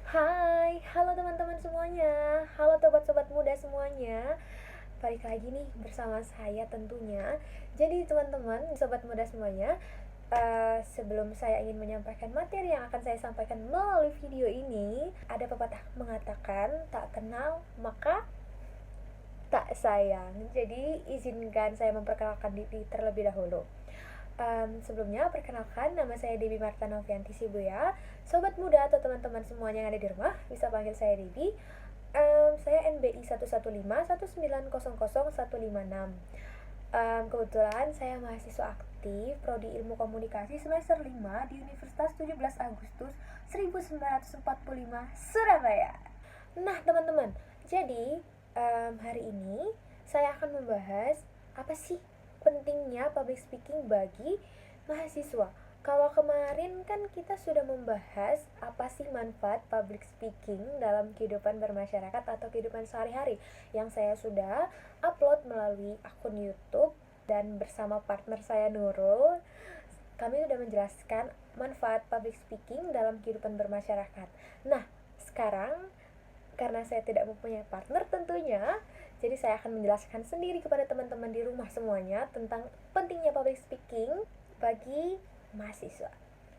Hai, halo teman-teman semuanya. Halo sobat-sobat muda semuanya. Balik lagi nih bersama saya tentunya. Jadi teman-teman, sobat muda semuanya, sebelum saya ingin menyampaikan materi yang akan saya sampaikan melalui video ini, ada pepatah mengatakan tak kenal maka tak sayang. Jadi izinkan saya memperkenalkan diri terlebih dahulu. Sebelumnya, perkenalkan, nama saya Debbie Marta Novianti Sibuya. Sobat muda atau teman-teman semuanya yang ada di rumah, bisa panggil saya Debbie. Saya NBI 115 1900156. Kebetulan saya mahasiswa aktif Prodi Ilmu Komunikasi semester 5 di Universitas 17 Agustus 1945 Surabaya. Nah teman-teman, jadi hari ini saya akan membahas apa sih pentingnya public speaking bagi mahasiswa. Kalau kemarin kan kita sudah membahas apa sih manfaat public speaking dalam kehidupan bermasyarakat atau kehidupan sehari-hari, yang saya sudah upload melalui akun YouTube dan bersama partner saya Nurul. Kami sudah menjelaskan manfaat public speaking dalam kehidupan bermasyarakat. Nah, sekarang karena saya tidak mempunyai partner tentunya, jadi saya akan menjelaskan sendiri kepada teman-teman di rumah semuanya tentang pentingnya public speaking bagi mahasiswa.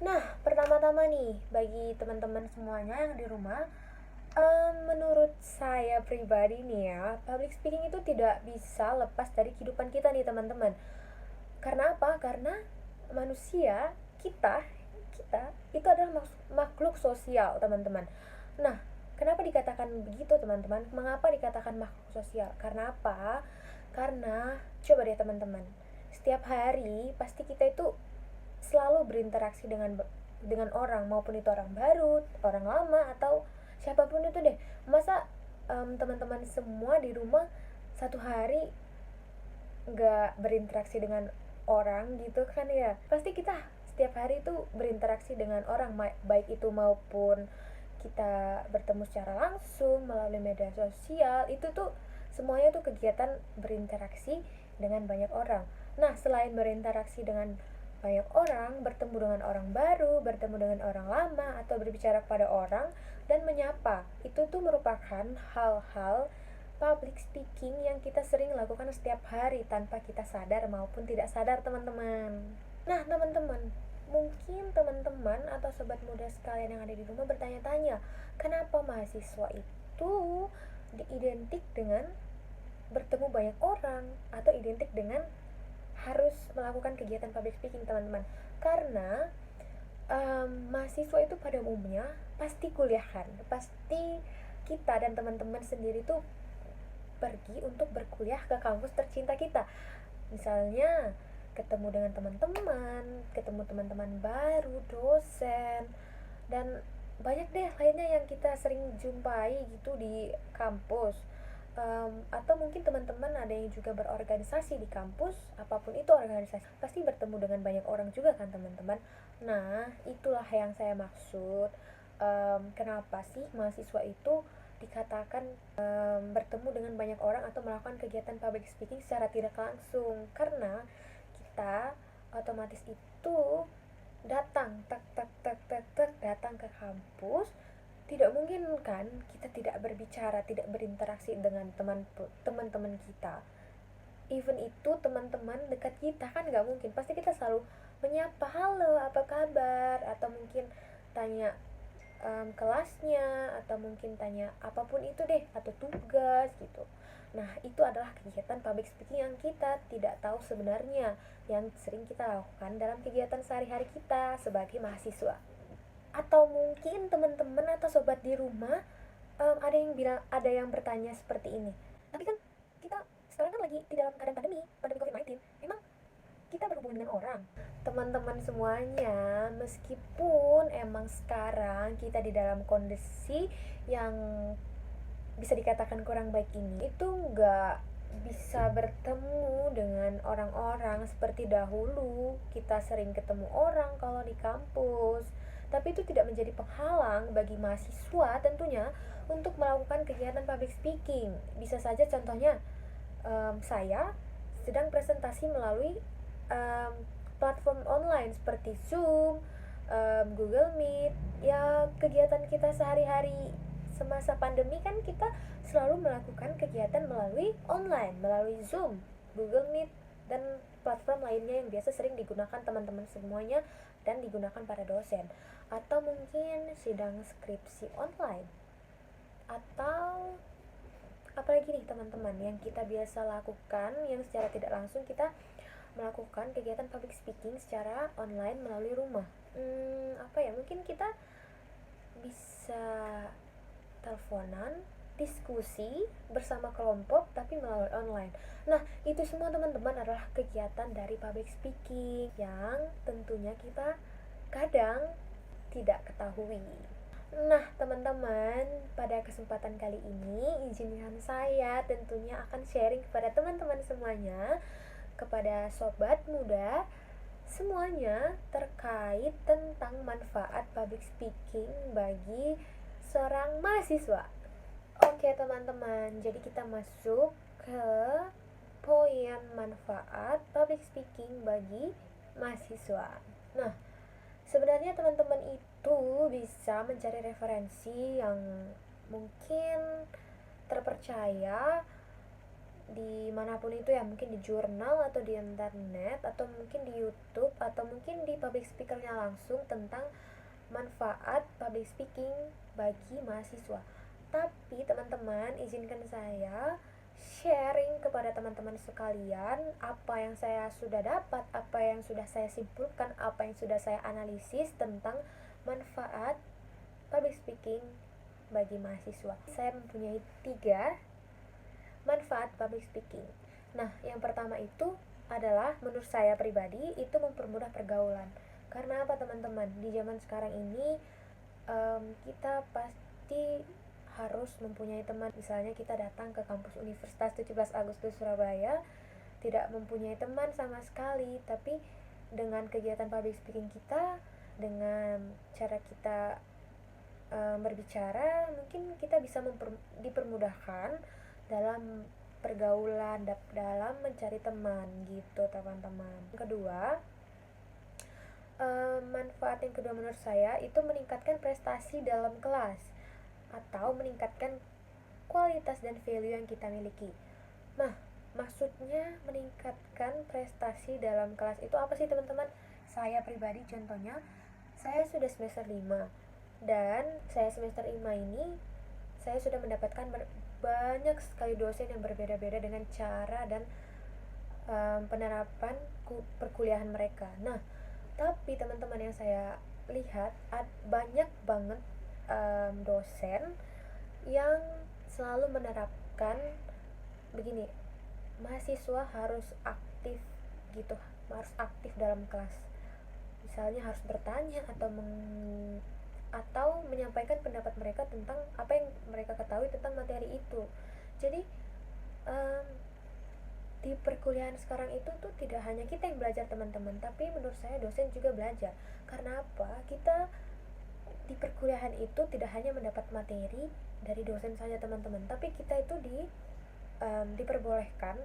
Nah, pertama-tama nih, bagi teman-teman semuanya yang di rumah, menurut saya pribadi nih ya, public speaking itu tidak bisa lepas dari kehidupan kita nih teman-teman. Karena apa? Karena manusia, kita itu adalah makhluk sosial teman-teman. Nah, kenapa dikatakan begitu teman-teman? Mengapa dikatakan makhluk sosial? Karena apa? Karena coba deh teman-teman, setiap hari pasti kita itu selalu berinteraksi dengan orang, maupun itu orang baru, orang lama, atau siapapun itu deh. Masa teman-teman semua di rumah satu hari nggak berinteraksi dengan orang gitu kan ya? Pasti kita setiap hari itu berinteraksi dengan orang, baik itu maupun kita bertemu secara langsung melalui media sosial. Itu tuh semuanya tuh kegiatan berinteraksi dengan banyak orang. Nah, selain berinteraksi dengan banyak orang, bertemu dengan orang baru, bertemu dengan orang lama, atau berbicara kepada orang dan menyapa, itu tuh merupakan hal-hal public speaking yang kita sering lakukan setiap hari tanpa kita sadar maupun tidak sadar teman-teman. Nah teman-teman, mungkin teman-teman atau sobat muda sekalian yang ada di rumah bertanya-tanya, kenapa mahasiswa itu diidentik dengan bertemu banyak orang atau identik dengan harus melakukan kegiatan public speaking teman-teman? Karena mahasiswa itu pada umumnya pasti kuliah kan, pasti kita dan teman-teman sendiri tuh pergi untuk berkuliah ke kampus tercinta kita. Misalnya ketemu dengan teman-teman, ketemu teman-teman baru, dosen, dan banyak deh lainnya yang kita sering jumpai gitu di kampus. Atau mungkin teman-teman ada yang juga berorganisasi di kampus, apapun itu organisasi, pasti bertemu dengan banyak orang juga kan teman-teman. Nah, itulah yang saya maksud. Kenapa sih mahasiswa itu dikatakan bertemu dengan banyak orang atau melakukan kegiatan public speaking secara tidak langsung? Karena kita otomatis itu datang datang ke kampus, tidak mungkin kan kita tidak berbicara, tidak berinteraksi dengan teman-teman kita. Even itu teman-teman dekat kita kan nggak mungkin, pasti kita selalu menyapa, halo apa kabar, atau mungkin tanya kelasnya, atau mungkin tanya apapun itu deh, atau tugas gitu. Nah, itu adalah kegiatan public speaking yang kita tidak tahu sebenarnya, yang sering kita lakukan dalam kegiatan sehari-hari kita sebagai mahasiswa. Atau mungkin teman-teman atau sobat di rumah, ada yang bertanya seperti ini. Tapi kan kita sekarang kan lagi di dalam keadaan pandemi COVID-19. Emang kita berhubungan dengan orang? Teman-teman semuanya, meskipun emang sekarang kita di dalam kondisi yang bisa dikatakan kurang baik ini, itu nggak bisa bertemu dengan orang-orang seperti dahulu. Kita sering ketemu orang kalau di kampus, tapi itu tidak menjadi penghalang bagi mahasiswa tentunya untuk melakukan kegiatan public speaking. Bisa saja contohnya, saya sedang presentasi melalui platform online seperti Zoom, Google Meet. Ya, kegiatan kita sehari-hari semasa pandemi kan kita selalu melakukan kegiatan melalui online, melalui Zoom, Google Meet, dan platform lainnya yang biasa sering digunakan teman-teman semuanya dan digunakan para dosen. Atau mungkin sidang skripsi online, atau apalagi nih teman-teman yang kita biasa lakukan yang secara tidak langsung kita melakukan kegiatan public speaking secara online melalui rumah. Apa ya, mungkin kita bisa teleponan, diskusi bersama kelompok tapi melalui online. Nah, itu semua teman-teman adalah kegiatan dari public speaking yang tentunya kita kadang tidak ketahui. Nah, teman-teman, pada kesempatan kali ini izinkan saya tentunya akan sharing kepada teman-teman semuanya, kepada sobat muda semuanya, terkait tentang manfaat public speaking bagi seorang mahasiswa. Oke teman-teman, jadi kita masuk ke poin manfaat public speaking bagi mahasiswa. Nah, sebenarnya teman-teman itu bisa mencari referensi yang mungkin terpercaya dimanapun itu ya, mungkin di jurnal atau di internet atau mungkin di YouTube atau mungkin di public speakernya langsung tentang manfaat public speaking bagi mahasiswa. Tapi teman-teman, izinkan saya sharing kepada teman-teman sekalian apa yang saya sudah dapat, apa yang sudah saya simpulkan, apa yang sudah saya analisis tentang manfaat public speaking bagi mahasiswa. Saya mempunyai 3 manfaat public speaking. Nah, yang pertama itu adalah menurut saya pribadi itu mempermudah pergaulan. Karena apa teman-teman? Di zaman sekarang ini kita pasti harus mempunyai teman. Misalnya kita datang ke kampus Universitas 17 Agustus Surabaya, tidak mempunyai teman sama sekali, tapi dengan kegiatan public speaking kita, dengan cara kita berbicara, mungkin kita bisa dipermudahkan dalam pergaulan, dalam mencari teman gitu teman-teman. Kedua, manfaat yang kedua menurut saya itu meningkatkan prestasi dalam kelas atau meningkatkan kualitas dan value yang kita miliki. Nah, maksudnya meningkatkan prestasi dalam kelas itu apa sih teman-teman? Saya pribadi contohnya, saya sudah semester 5 dan saya semester 5 ini saya sudah mendapatkan banyak sekali dosen yang berbeda-beda dengan cara dan penerapan perkuliahan mereka. Nah, tapi teman-teman yang saya lihat banyak banget dosen yang selalu menerapkan begini, mahasiswa harus aktif gitu, harus aktif dalam kelas. Misalnya harus bertanya atau menyampaikan pendapat mereka tentang apa yang mereka ketahui tentang materi itu. Jadi di perkuliahan sekarang itu tuh tidak hanya kita yang belajar teman-teman, tapi menurut saya dosen juga belajar. Karena apa? Kita di perkuliahan itu tidak hanya mendapat materi dari dosen saja teman-teman, tapi kita itu diperbolehkan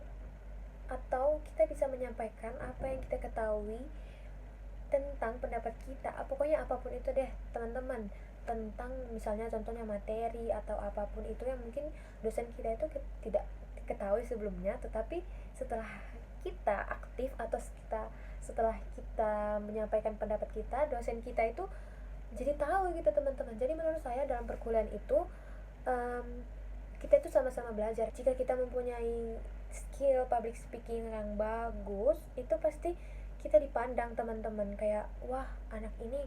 atau kita bisa menyampaikan apa yang kita ketahui tentang pendapat kita, pokoknya apapun itu deh teman-teman, tentang misalnya contohnya materi atau apapun itu yang mungkin dosen kita itu tidak ketahui sebelumnya, tetapi setelah kita aktif atau setelah kita menyampaikan pendapat kita, dosen kita itu jadi tahu gitu teman-teman. Jadi menurut saya dalam perkuliahan itu kita itu sama-sama belajar. Jika kita mempunyai skill public speaking yang bagus, itu pasti kita dipandang teman-teman kayak, wah anak ini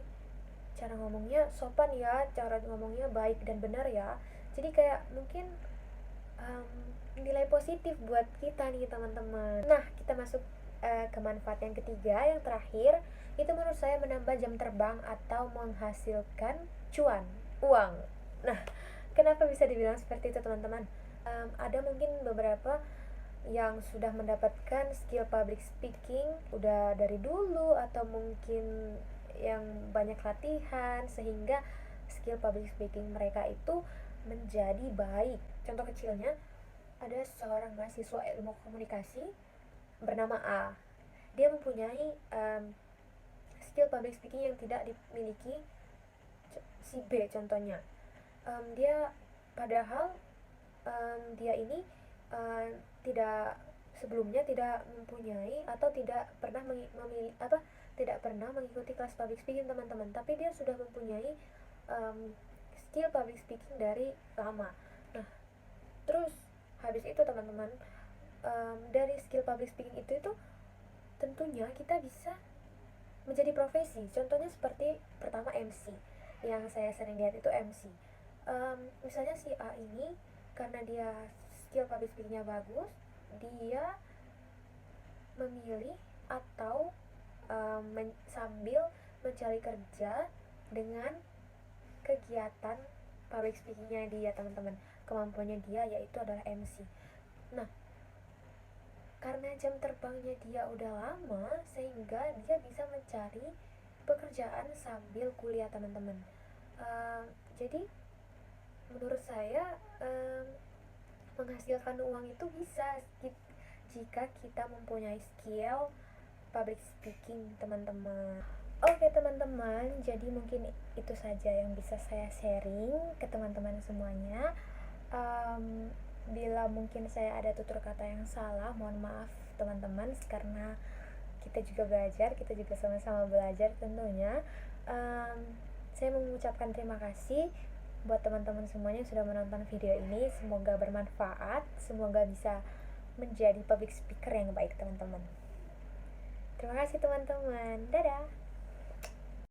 cara ngomongnya sopan ya, cara ngomongnya baik dan benar ya. Jadi kayak mungkin nilai positif buat kita nih teman-teman. Nah, kita masuk ke manfaat yang ketiga, yang terakhir, itu menurut saya menambah jam terbang atau menghasilkan uang. Nah, kenapa bisa dibilang seperti itu teman-teman? Ada mungkin beberapa yang sudah mendapatkan skill public speaking udah dari dulu atau mungkin yang banyak latihan sehingga skill public speaking mereka itu menjadi baik. Contoh kecilnya, ada seorang mahasiswa ilmu komunikasi bernama A. Dia mempunyai skill public speaking yang tidak dimiliki si B contohnya. Dia padahal dia ini tidak sebelumnya tidak mempunyai atau tidak pernah tidak pernah mengikuti kelas public speaking teman-teman, tapi dia sudah mempunyai skill public speaking dari lama. Nah, terus habis itu teman-teman, dari skill public speaking itu tentunya kita bisa menjadi profesi. Contohnya seperti pertama MC, yang saya sering lihat itu MC. Misalnya si A ini karena dia skill public speakingnya bagus, dia memilih atau sambil mencari kerja dengan kegiatan public speakingnya dia teman-teman. Kemampuannya dia yaitu adalah MC. Nah, karena jam terbangnya dia udah lama, sehingga dia bisa mencari pekerjaan sambil kuliah teman-teman. Jadi menurut saya menghasilkan uang itu bisa jika kita mempunyai skill public speaking teman-teman. Oke teman-teman, jadi mungkin itu saja yang bisa saya sharing ke teman-teman semuanya. Bila mungkin saya ada tutur kata yang salah, mohon maaf teman-teman, karena kita juga belajar, kita juga sama-sama belajar tentunya. Saya mengucapkan terima kasih buat teman-teman semuanya yang sudah menonton video ini. Semoga bermanfaat, semoga bisa menjadi public speaker yang baik teman-teman. Terima kasih teman-teman, dadah.